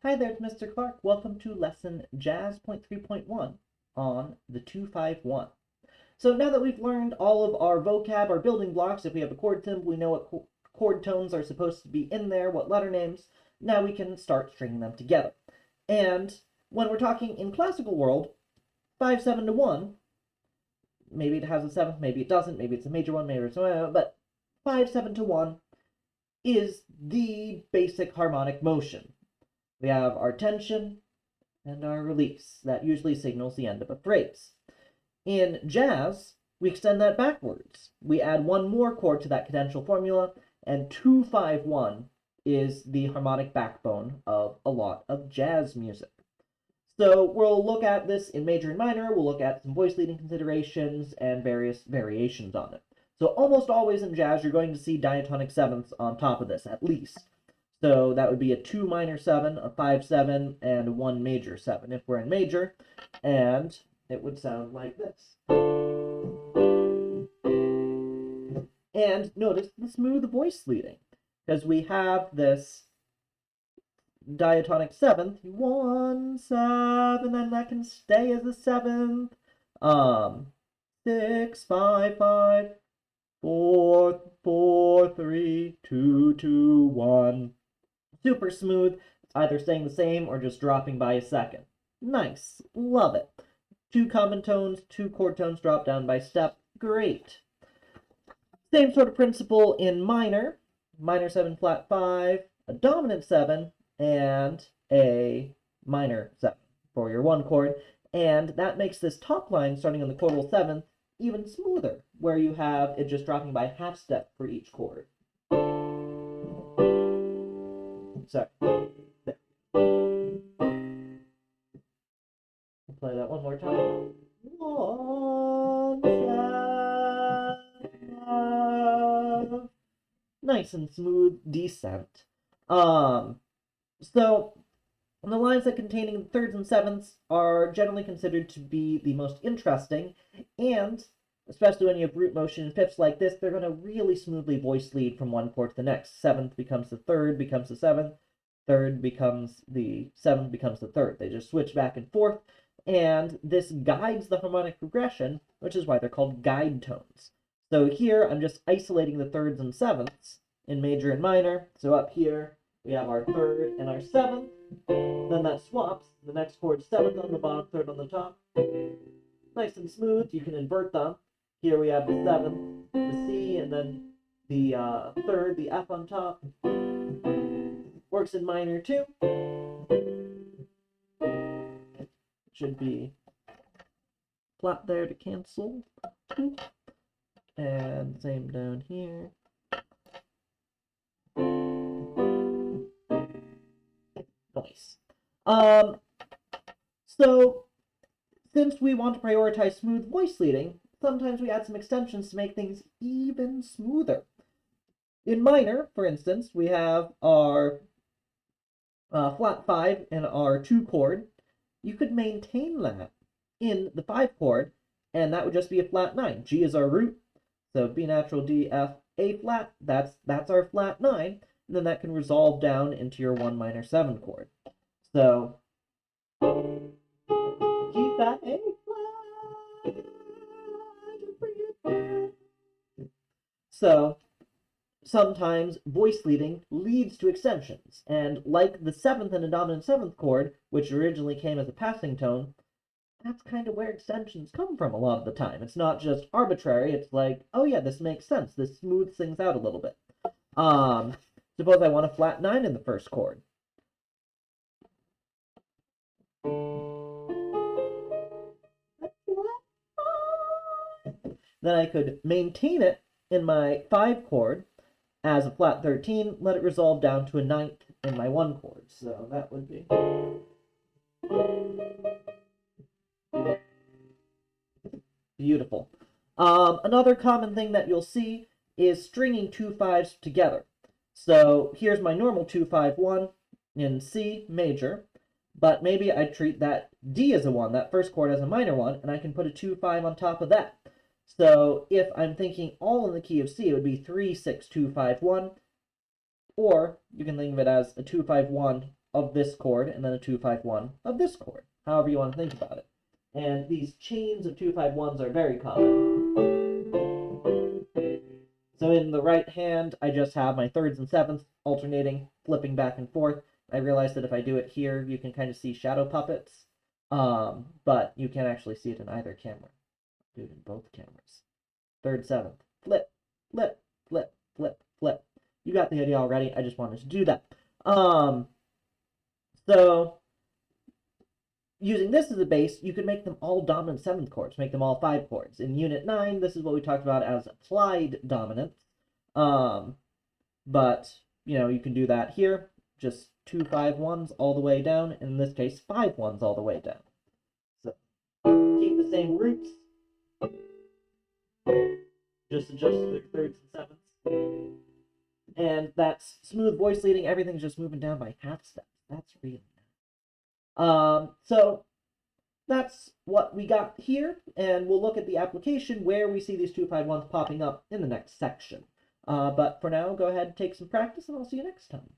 Hi there, it's Mr. Clark. Welcome to lesson JAZ.3.1 on the 251. So now that we've learned all of our vocab, our building blocks, if we have a chord symbol, we know what chord tones are supposed to be in there, what letter names. Now we can start stringing them together. And when we're talking in classical world, 5-7 to 1, maybe it has a seventh, maybe it doesn't, maybe it's a major one, maybe it's but 5-7 to 1 is the basic harmonic motion. We have our tension and our release. That usually signals the end of a phrase. In jazz, we extend that backwards. We add one more chord to that cadential formula, and 2-5-1 is the harmonic backbone of a lot of jazz music. So we'll look at this in major and minor, we'll look at some voice leading considerations and various variations on it. So almost always in jazz, you're going to see diatonic sevenths on top of this, at least. So that would be a 2 minor 7, a 5-7, and 1 major 7 if we're in major, and it would sound like this. And notice the smooth voice leading, because we have this diatonic seventh, 1 7, and that can stay as a seventh. 6 5 5 4 4 3 2 2 1. Super smooth. It's either staying the same or just dropping by a second. Nice. Love it. 2 common tones, 2 chord tones drop down by step. Great. Same sort of principle in minor. Minor 7 flat 5, a dominant 7, and a minor 7 for your 1 chord. And that makes this top line starting on the chordal 7th even smoother, where you have it just dropping by half step for each chord. Sorry. There. I'll play that one more time. 1 7. Nice and smooth descent. So the lines that containing thirds and sevenths are generally considered to be the most interesting, and especially when you have root motion and fifths like this, they're going to really smoothly voice lead from one chord to the next. Seventh becomes the third, becomes the seventh, third becomes the seventh, becomes the third. They just switch back and forth, and this guides the harmonic progression, which is why they're called guide tones. So here I'm just isolating the thirds and sevenths in major and minor. So up here we have our third and our seventh. Then that swaps. The next chord, seventh on the bottom, third on the top. Nice and smooth. You can invert them. Here we have the seventh, the C, and then the third, the F on top. Works in minor too. Should be flat there to cancel. And same down here. Nice. So since we want to prioritize smooth voice leading, sometimes we add some extensions to make things even smoother. In minor, for instance, we have our flat 5 and our 2 chord. You could maintain that in the 5 chord, and that would just be a flat 9. G is our root, so B natural, D, F, A flat, that's our flat 9, and then that can resolve down into your 1 minor 7 chord. So G flat, A flat. So sometimes voice leading leads to extensions, and like the 7th and a dominant 7th chord, which originally came as a passing tone, that's kind of where extensions come from a lot of the time. It's not just arbitrary, it's like, oh yeah, this makes sense, this smooths things out a little bit. Suppose I want a flat 9 in the first chord. Then I could maintain it in my 5 chord as a flat 13, let it resolve down to a 9th in my 1 chord. So that would be beautiful. Another common thing that you'll see is stringing 2 5s together. So here's my normal 2-5-1 in C major, but maybe I treat that D as a 1, that first chord as a minor 1, and I can put a 2-5 on top of that. So if I'm thinking all in the key of C, it would be 3-6-2-5-1, or you can think of it as a 2-5-1 of this chord and then a 2-5-1 of this chord, however you want to think about it. And these chains of 2-5-1s are very common. So in the right hand, I just have my thirds and sevenths alternating, flipping back and forth. I realized that if I do it here, you can kind of see shadow puppets, but you can't actually see it in either camera. Do it in both cameras. Third, seventh, flip, flip, flip, flip, flip. You got the idea already. I just wanted to do that. So using this as a base, you could make them all dominant seventh chords, make them all 5 chords. In Unit 9, this is what we talked about as applied dominance. But, you know, you can do that here. Just 2-5-1s all the way down. In this case, 5-1s all the way down. So keep the same roots. Just adjust the thirds and sevenths. And that's smooth voice leading. Everything's just moving down by half steps. That's really nice. So that's what we got here, and we'll look at the application where we see these 2-5-1s popping up in the next section. But for now, go ahead and take some practice, and I'll see you next time.